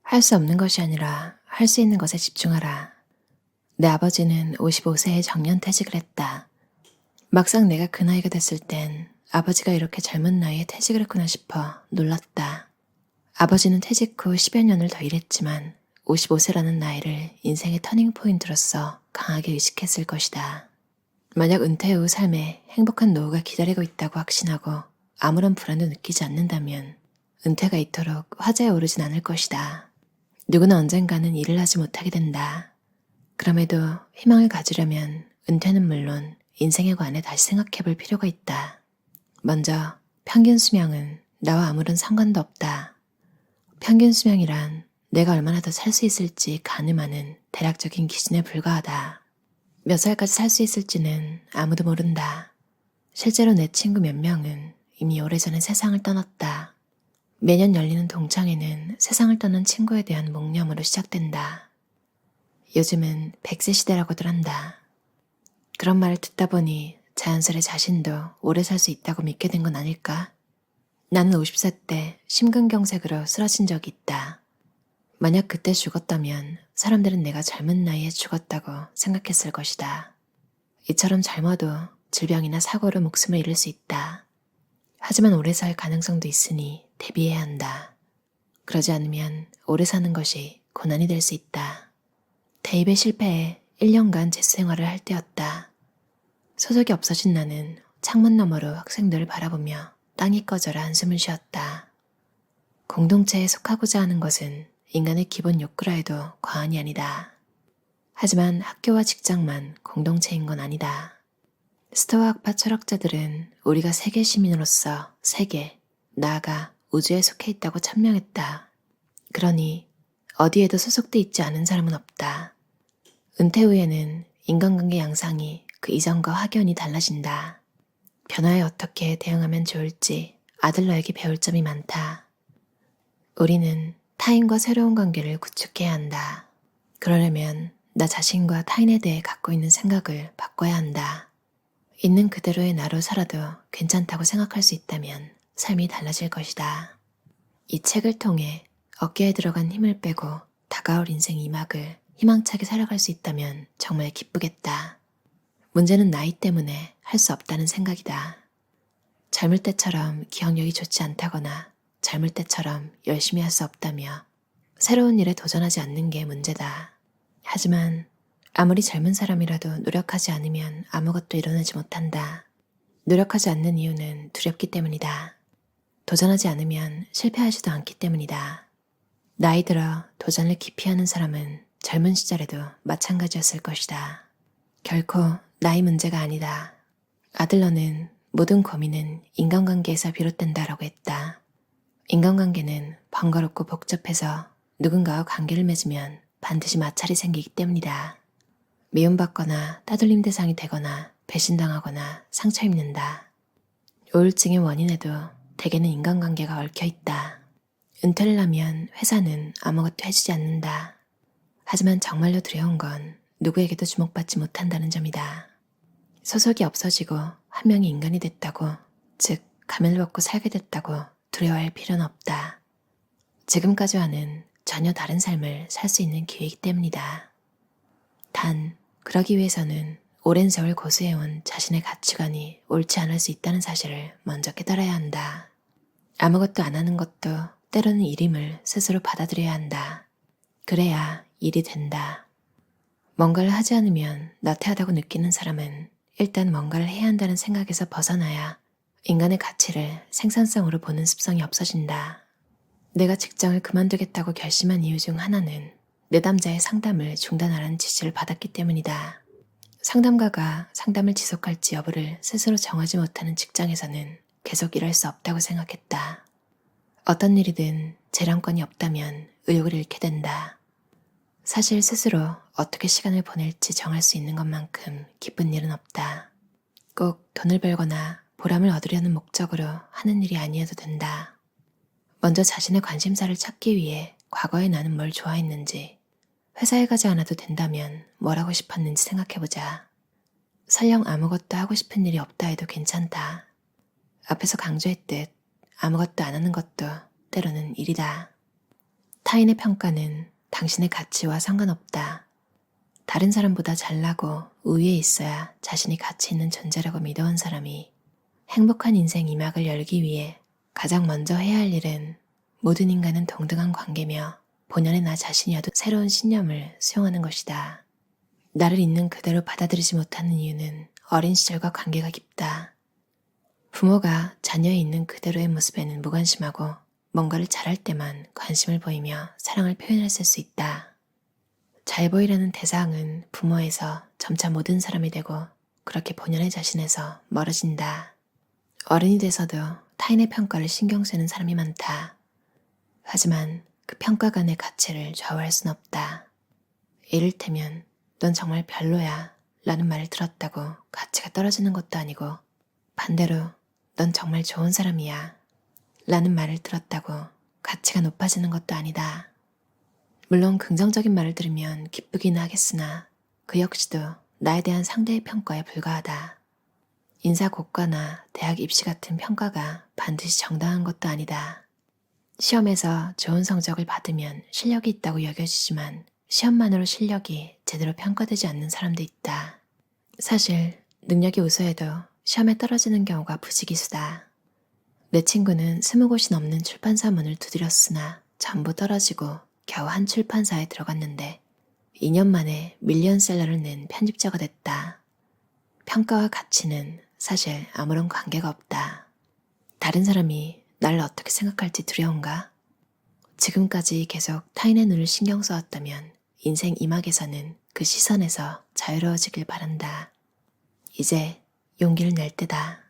할 수 없는 것이 아니라 할 수 있는 것에 집중하라. 내 아버지는 55세에 정년퇴직을 했다. 막상 내가 그 나이가 됐을 땐 아버지가 이렇게 젊은 나이에 퇴직을 했구나 싶어 놀랐다. 아버지는 퇴직 후 10여 년을 더 일했지만 55세라는 나이를 인생의 터닝포인트로서 강하게 의식했을 것이다. 만약 은퇴 후 삶에 행복한 노후가 기다리고 있다고 확신하고 아무런 불안도 느끼지 않는다면 은퇴가 이토록 화제에 오르진 않을 것이다. 누구나 언젠가는 일을 하지 못하게 된다. 그럼에도 희망을 가지려면 은퇴는 물론 인생에 관해 다시 생각해 볼 필요가 있다. 먼저 평균 수명은 나와 아무런 상관도 없다. 평균 수명이란 내가 얼마나 더 살 수 있을지 가늠하는 대략적인 기준에 불과하다. 몇 살까지 살 수 있을지는 아무도 모른다. 실제로 내 친구 몇 명은 이미 오래전에 세상을 떠났다. 매년 열리는 동창회는 세상을 떠난 친구에 대한 묵념으로 시작된다. 요즘은 100세 시대라고들 한다. 그런 말을 듣다 보니 자연스레 자신도 오래 살 수 있다고 믿게 된 건 아닐까? 나는 50세 때 심근경색으로 쓰러진 적이 있다. 만약 그때 죽었다면 사람들은 내가 젊은 나이에 죽었다고 생각했을 것이다. 이처럼 젊어도 질병이나 사고로 목숨을 잃을 수 있다. 하지만 오래 살 가능성도 있으니 대비해야 한다. 그러지 않으면 오래 사는 것이 고난이 될 수 있다. 대입에 실패해 1년간 재수생활을 할 때였다. 소속이 없어진 나는 창문 너머로 학생들을 바라보며 땅이 꺼져라 한숨을 쉬었다. 공동체에 속하고자 하는 것은 인간의 기본 욕구라 해도 과언이 아니다. 하지만 학교와 직장만 공동체인 건 아니다. 스토아 학파 철학자들은 우리가 세계 시민으로서 세계, 나아가 우주에 속해 있다고 천명했다. 그러니 어디에도 소속돼 있지 않은 사람은 없다. 은퇴 후에는 인간관계 양상이 그 이전과 확연히 달라진다. 변화에 어떻게 대응하면 좋을지 아들러에게 배울 점이 많다. 우리는 타인과 새로운 관계를 구축해야 한다. 그러려면 나 자신과 타인에 대해 갖고 있는 생각을 바꿔야 한다. 있는 그대로의 나로 살아도 괜찮다고 생각할 수 있다면 삶이 달라질 것이다. 이 책을 통해 어깨에 들어간 힘을 빼고 다가올 인생 2막을 희망차게 살아갈 수 있다면 정말 기쁘겠다. 문제는 나이 때문에 할 수 없다는 생각이다. 젊을 때처럼 기억력이 좋지 않다거나 젊을 때처럼 열심히 할 수 없다며 새로운 일에 도전하지 않는 게 문제다. 하지만 아무리 젊은 사람이라도 노력하지 않으면 아무것도 이뤄내지 못한다. 노력하지 않는 이유는 두렵기 때문이다. 도전하지 않으면 실패하지도 않기 때문이다. 나이 들어 도전을 기피하는 사람은 젊은 시절에도 마찬가지였을 것이다. 결코 나이 문제가 아니다. 아들러는 모든 고민은 인간관계에서 비롯된다라고 했다. 인간관계는 번거롭고 복잡해서 누군가와 관계를 맺으면 반드시 마찰이 생기기 때문이다. 미움받거나 따돌림 대상이 되거나 배신당하거나 상처 입는다. 우울증의 원인에도 대개는 인간관계가 얽혀있다. 은퇴를 하면 회사는 아무것도 해주지 않는다. 하지만 정말로 두려운 건 누구에게도 주목받지 못한다는 점이다. 소속이 없어지고 한 명이 인간이 됐다고, 즉 가면을 벗고 살게 됐다고 두려워할 필요는 없다. 지금까지와는 전혀 다른 삶을 살 수 있는 기회이기 때문이다. 단, 그러기 위해서는 오랜 세월 고수해온 자신의 가치관이 옳지 않을 수 있다는 사실을 먼저 깨달아야 한다. 아무것도 안 하는 것도 때로는 일임을 스스로 받아들여야 한다. 그래야 일이 된다. 뭔가를 하지 않으면 나태하다고 느끼는 사람은 일단 뭔가를 해야 한다는 생각에서 벗어나야 인간의 가치를 생산성으로 보는 습성이 없어진다. 내가 직장을 그만두겠다고 결심한 이유 중 하나는 내담자의 상담을 중단하라는 지시를 받았기 때문이다. 상담가가 상담을 지속할지 여부를 스스로 정하지 못하는 직장에서는 계속 일할 수 없다고 생각했다. 어떤 일이든 재량권이 없다면 의욕을 잃게 된다. 사실 스스로 어떻게 시간을 보낼지 정할 수 있는 것만큼 기쁜 일은 없다. 꼭 돈을 벌거나 보람을 얻으려는 목적으로 하는 일이 아니어도 된다. 먼저 자신의 관심사를 찾기 위해 과거에 나는 뭘 좋아했는지, 회사에 가지 않아도 된다면 뭘 하고 싶었는지 생각해보자. 설령 아무것도 하고 싶은 일이 없다 해도 괜찮다. 앞에서 강조했듯 아무것도 안 하는 것도 때로는 일이다. 타인의 평가는 당신의 가치와 상관없다. 다른 사람보다 잘나고 우위에 있어야 자신이 가치 있는 존재라고 믿어온 사람이 행복한 인생 이막을 열기 위해 가장 먼저 해야 할 일은 모든 인간은 동등한 관계며 본연의 나 자신이어도 새로운 신념을 수용하는 것이다. 나를 있는 그대로 받아들이지 못하는 이유는 어린 시절과 관계가 깊다. 부모가 자녀의 있는 그대로의 모습에는 무관심하고 뭔가를 잘할 때만 관심을 보이며 사랑을 표현했을 수 있다. 잘 보이려는 대상은 부모에서 점차 모든 사람이 되고 그렇게 본연의 자신에서 멀어진다. 어른이 돼서도 타인의 평가를 신경 쓰는 사람이 많다. 하지만 그 평가가 내 가치를 좌우할 순 없다. 이를테면 넌 정말 별로야 라는 말을 들었다고 가치가 떨어지는 것도 아니고 반대로 넌 정말 좋은 사람이야 라는 말을 들었다고 가치가 높아지는 것도 아니다. 물론 긍정적인 말을 들으면 기쁘기는 하겠으나 그 역시도 나에 대한 상대의 평가에 불과하다. 인사고과나 대학 입시 같은 평가가 반드시 정당한 것도 아니다. 시험에서 좋은 성적을 받으면 실력이 있다고 여겨지지만 시험만으로 실력이 제대로 평가되지 않는 사람도 있다. 사실 능력이 우수해도 시험에 떨어지는 경우가 부지기수다. 내 친구는 20곳이 넘는 출판사 문을 두드렸으나 전부 떨어지고 겨우 한 출판사에 들어갔는데 2년 만에 밀리언셀러를 낸 편집자가 됐다. 평가와 가치는 사실 아무런 관계가 없다. 다른 사람이 나를 어떻게 생각할지 두려운가? 지금까지 계속 타인의 눈을 신경 써왔다면 인생 이막에서는 그 시선에서 자유로워지길 바란다. 이제 용기를 낼 때다.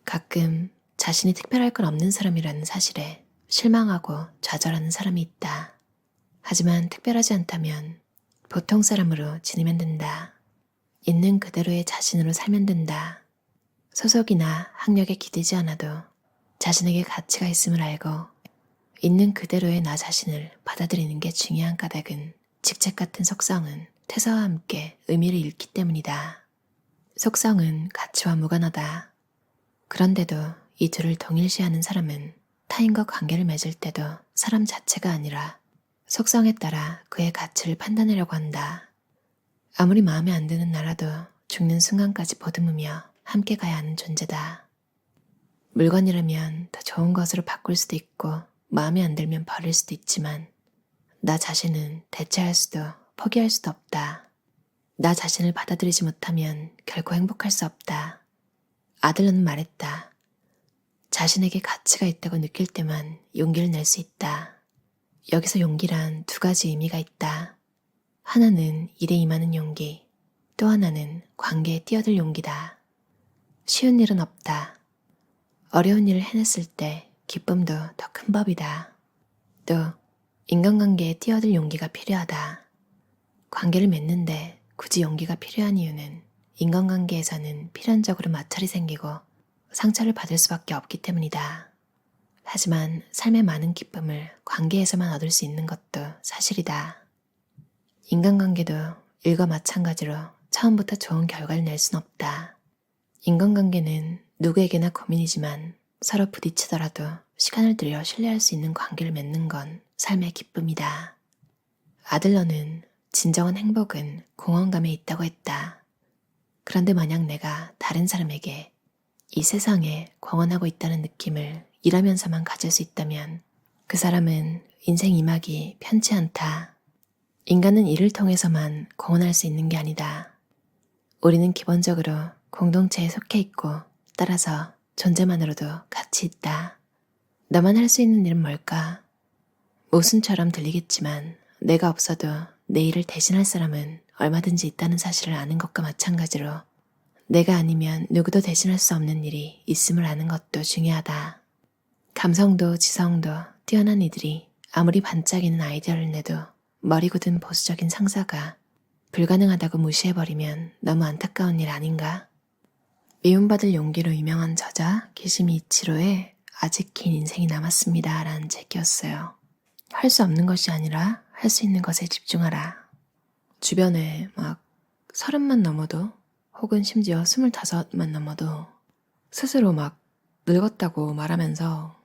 가끔 자신이 특별할 건 없는 사람이라는 사실에 실망하고 좌절하는 사람이 있다. 하지만 특별하지 않다면 보통 사람으로 지내면 된다. 있는 그대로의 자신으로 살면 된다. 소속이나 학력에 기대지 않아도 자신에게 가치가 있음을 알고 있는 그대로의 나 자신을 받아들이는 게 중요한 까닭은 직책 같은 속성은 퇴사와 함께 의미를 잃기 때문이다. 속성은 가치와 무관하다. 그런데도 이 둘을 동일시하는 사람은 타인과 관계를 맺을 때도 사람 자체가 아니라 속성에 따라 그의 가치를 판단하려고 한다. 아무리 마음에 안 드는 나라도 죽는 순간까지 보듬으며 함께 가야 하는 존재다. 물건이라면 더 좋은 것으로 바꿀 수도 있고 마음에 안 들면 버릴 수도 있지만 나 자신은 대체할 수도 포기할 수도 없다. 나 자신을 받아들이지 못하면 결코 행복할 수 없다. 아들러는 말했다. 자신에게 가치가 있다고 느낄 때만 용기를 낼 수 있다. 여기서 용기란 두 가지 의미가 있다. 하나는 일에 임하는 용기, 또 하나는 관계에 뛰어들 용기다. 쉬운 일은 없다. 어려운 일을 해냈을 때 기쁨도 더 큰 법이다. 또 인간관계에 뛰어들 용기가 필요하다. 관계를 맺는데 굳이 용기가 필요한 이유는 인간관계에서는 필연적으로 마찰이 생기고 상처를 받을 수밖에 없기 때문이다. 하지만 삶의 많은 기쁨을 관계에서만 얻을 수 있는 것도 사실이다. 인간관계도 일과 마찬가지로 처음부터 좋은 결과를 낼 순 없다. 인간관계는 누구에게나 고민이지만 서로 부딪히더라도 시간을 들여 신뢰할 수 있는 관계를 맺는 건 삶의 기쁨이다. 아들러는 진정한 행복은 공허감에 있다고 했다. 그런데 만약 내가 다른 사람에게 이 세상에 공헌하고 있다는 느낌을 일하면서만 가질 수 있다면 그 사람은 인생 이막이 편치 않다. 인간은 일을 통해서만 공헌할 수 있는 게 아니다. 우리는 기본적으로 공동체에 속해 있고 따라서 존재만으로도 가치 있다. 나만 할 수 있는 일은 뭘까? 모순처럼 들리겠지만 내가 없어도 내 일을 대신할 사람은 얼마든지 있다는 사실을 아는 것과 마찬가지로 내가 아니면 누구도 대신할 수 없는 일이 있음을 아는 것도 중요하다. 감성도 지성도 뛰어난 이들이 아무리 반짝이는 아이디어를 내도 머리 굳은 보수적인 상사가 불가능하다고 무시해버리면 너무 안타까운 일 아닌가? 미움받을 용기로 유명한 저자 기시미 이치로의 아직 긴 인생이 남았습니다 라는 책이었어요. 할 수 없는 것이 아니라 할 수 있는 것에 집중하라. 주변에 막 30만 넘어도 혹은 심지어 25만 넘어도 스스로 막 늙었다고 말하면서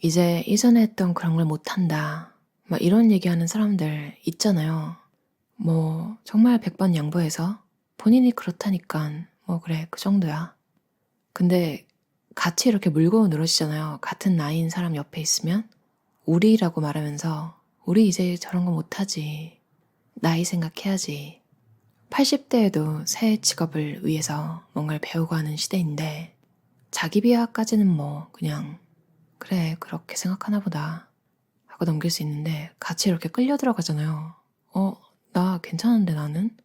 이제 이전에 했던 그런 걸 못한다. 막 이런 얘기하는 사람들 있잖아요. 뭐 정말 100번 양보해서 본인이 그렇다니깐 뭐 그래 그 정도야. 근데 같이 이렇게 물고 늘어지잖아요. 같은 나이인 사람 옆에 있으면 우리라고 말하면서 우리 이제 저런 거 못하지. 나이 생각해야지. 80대에도 새 직업을 위해서 뭔가를 배우고 하는 시대인데 자기 비하까지는 뭐 그냥 그래 그렇게 생각하나 보다 하고 넘길 수 있는데 같이 이렇게 끌려 들어가잖아요. 나 괜찮은데 나는?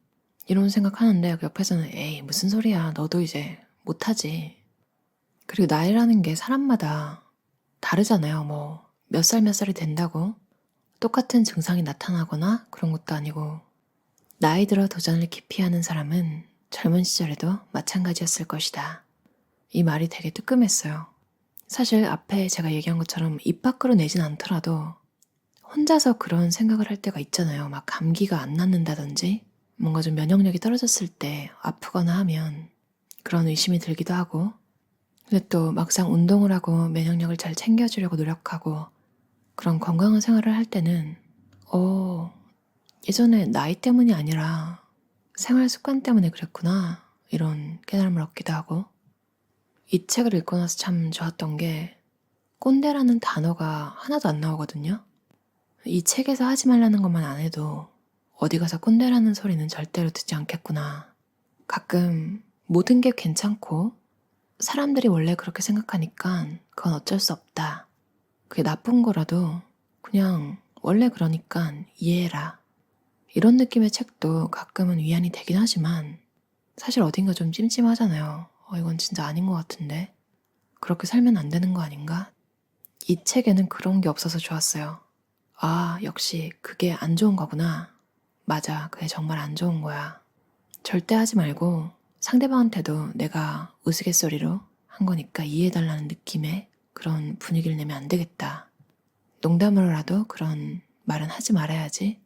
이런 생각하는데 그 옆에서는 에이 무슨 소리야 너도 이제 못하지. 그리고 나이라는 게 사람마다 다르잖아요. 뭐 몇 살 몇 살이 된다고 똑같은 증상이 나타나거나 그런 것도 아니고 나이 들어 도전을 기피하는 사람은 젊은 시절에도 마찬가지였을 것이다. 이 말이 되게 뜨끔했어요. 사실 앞에 제가 얘기한 것처럼 입 밖으로 내진 않더라도 혼자서 그런 생각을 할 때가 있잖아요. 막 감기가 안 낫는다든지 뭔가 좀 면역력이 떨어졌을 때 아프거나 하면 그런 의심이 들기도 하고 근데 또 막상 운동을 하고 면역력을 잘 챙겨주려고 노력하고 그런 건강한 생활을 할 때는 예전에 나이 때문이 아니라 생활 습관 때문에 그랬구나 이런 깨달음을 얻기도 하고 이 책을 읽고 나서 참 좋았던 게 꼰대라는 단어가 하나도 안 나오거든요. 이 책에서 하지 말라는 것만 안 해도 어디 가서 꼰대라는 소리는 절대로 듣지 않겠구나. 가끔 모든 게 괜찮고 사람들이 원래 그렇게 생각하니까 그건 어쩔 수 없다. 그게 나쁜 거라도 그냥 원래 그러니까 이해해라. 이런 느낌의 책도 가끔은 위안이 되긴 하지만 사실 어딘가 좀 찜찜하잖아요. 이건 진짜 아닌 것 같은데. 그렇게 살면 안 되는 거 아닌가? 이 책에는 그런 게 없어서 좋았어요. 아, 역시 그게 안 좋은 거구나. 맞아, 그게 정말 안 좋은 거야. 절대 하지 말고 상대방한테도 내가 우스갯소리로 한 거니까 이해해달라는 느낌의 그런 분위기를 내면 안 되겠다. 농담으로라도 그런 말은 하지 말아야지.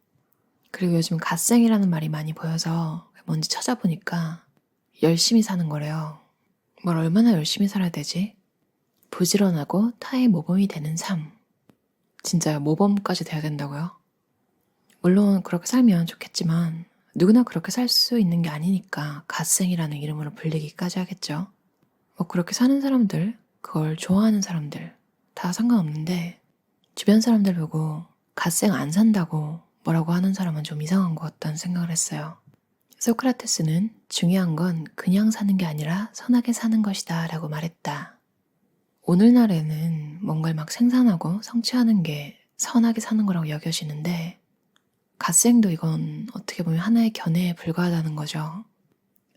그리고 요즘 갓생이라는 말이 많이 보여서 뭔지 찾아보니까 열심히 사는 거래요. 뭘 얼마나 열심히 살아야 되지? 부지런하고 타의 모범이 되는 삶. 진짜 모범까지 돼야 된다고요? 물론 그렇게 살면 좋겠지만 누구나 그렇게 살 수 있는 게 아니니까 갓생이라는 이름으로 불리기까지 하겠죠. 뭐 그렇게 사는 사람들, 그걸 좋아하는 사람들 다 상관없는데 주변 사람들 보고 갓생 안 산다고 뭐라고 하는 사람은 좀 이상한 것 같다는 생각을 했어요. 소크라테스는 중요한 건 그냥 사는 게 아니라 선하게 사는 것이다 라고 말했다. 오늘날에는 뭔가를 막 생산하고 성취하는 게 선하게 사는 거라고 여겨지는데 갓생도 이건 어떻게 보면 하나의 견해에 불과하다는 거죠.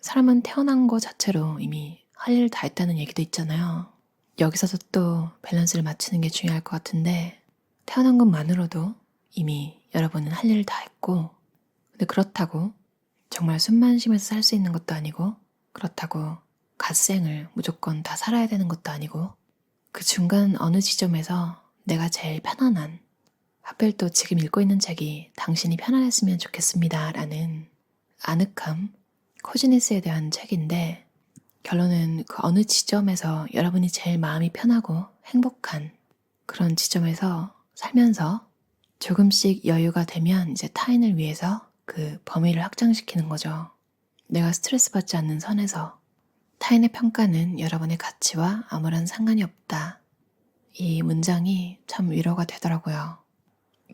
사람은 태어난 것 자체로 이미 할 일을 다 했다는 얘기도 있잖아요. 여기서도 또 밸런스를 맞추는 게 중요할 것 같은데 태어난 것만으로도 이미 여러분은 할 일을 다 했고 근데 그렇다고 정말 숨만 쉬면서 살 수 있는 것도 아니고 그렇다고 갓생을 무조건 다 살아야 되는 것도 아니고 그 중간 어느 지점에서 내가 제일 편안한 하필 또 지금 읽고 있는 책이 당신이 편안했으면 좋겠습니다 라는 아늑함, 코지니스에 대한 책인데 결론은 그 어느 지점에서 여러분이 제일 마음이 편하고 행복한 그런 지점에서 살면서 조금씩 여유가 되면 이제 타인을 위해서 그 범위를 확장시키는 거죠. 내가 스트레스 받지 않는 선에서 타인의 평가는 여러분의 가치와 아무런 상관이 없다. 이 문장이 참 위로가 되더라고요.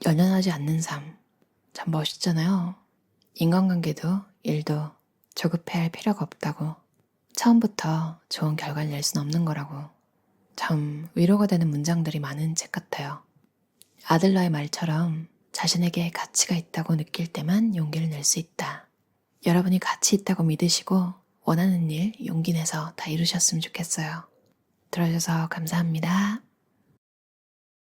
연연하지 않는 삶. 참 멋있잖아요. 인간관계도 일도 조급해할 필요가 없다고. 처음부터 좋은 결과를 낼 수는 없는 거라고. 참 위로가 되는 문장들이 많은 책 같아요. 아들러의 말처럼 자신에게 가치가 있다고 느낄 때만 용기를 낼 수 있다. 여러분이 가치 있다고 믿으시고 원하는 일 용기 내서 다 이루셨으면 좋겠어요. 들어주셔서 감사합니다.